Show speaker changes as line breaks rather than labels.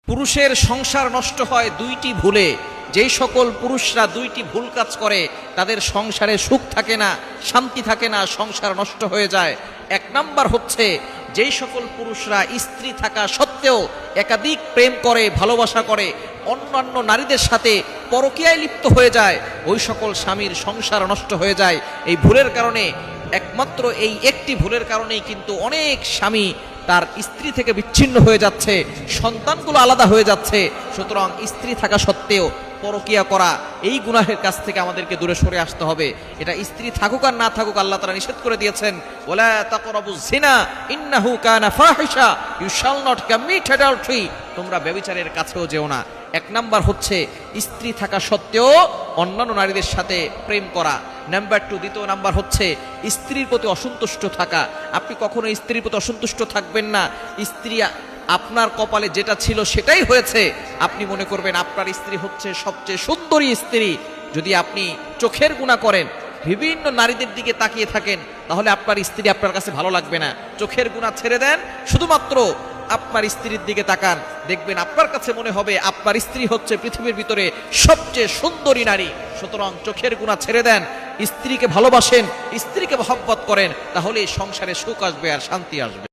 পুরুষের সংসার নষ্ট হয় দুইটি ভুলে। যেই সকল পুরুষরা দুইটি ভুল কাজ করে তাদের সংসারে সুখ থাকে না, শান্তি থাকে না, সংসার নষ্ট হয়ে যায়। এক নাম্বার হচ্ছে যেই সকল পুরুষরা স্ত্রী থাকা সত্ত্বেও একাধিক প্রেম করে, ভালোবাসা করে, অন্যান্য নারীদের সাথে পরকীয়ায় লিপ্ত হয়ে যায়, ওই সকল স্বামীর সংসার নষ্ট হয়ে যায়। এই ভুলের কারণে, একমাত্র এই একটি ভুলের কারণেই কিন্তু অনেক স্বামী তার স্ত্রী থেকে বিচ্ছিন্ন হয়ে যাচ্ছে, সন্তানগুলো আলাদা হয়ে যাচ্ছে। সুতরাং স্ত্রী থাকা সত্ত্বেও পরকীয়া করা, এই গুনাহের কাছ থেকে আমাদেরকে দূরে সরে আসতে হবে। এটা স্ত্রী থাকুক আর না থাকুক, আল্লাহ তাআলা নিষেধ করে দিয়েছেন, ওয়ালা তাকরাবুজ জিনা ইন্নাহু কানা ফাহিশা, you shall not commit adultery, তোমরা ব্যভিচারের কাছেও যেও না। এক নাম্বার হচ্ছে স্ত্রী থাকা সত্ত্বেও অন্যান্য নারীদের সাথে প্রেম করা। নাম্বার 2, দ্বিতীয় নাম্বার হচ্ছে স্ত্রীর প্রতি অসন্তুষ্ট থাকা। আপনি কখনো স্ত্রীর প্রতি অসন্তুষ্ট থাকবেন না। স্ত্রী আপনার কপালে যেটা ছিল সেটাই হয়েছে, আপনি মনে করবেন আপনার স্ত্রী হচ্ছে সবচেয়ে সুন্দরী স্ত্রী। যদি আপনি চোখের গুনাহ করেন, বিভিন্ন নারীদের দিকে তাকিয়ে থাকেন, তাহলে আপনার স্ত্রী আপনার কাছে ভালো লাগবে না। চোখের গুনাহ ছেড়ে দেন, শুধুমাত্র আপনার স্ত্রীর দিকে তাকান, দেখবেন আপনার কাছে মনে হবে আপনার স্ত্রী হচ্ছে পৃথিবীর ভিতরে সবচেয়ে সুন্দরী নারী। সুতরাং চোখের গুনাহ ছেড়ে দেন, স্ত্রীকে ভালোবাসেন, স্ত্রীকে মহব্বত করেন, তাহলে সংসারে সুখ আসবে আর শান্তি আসবে।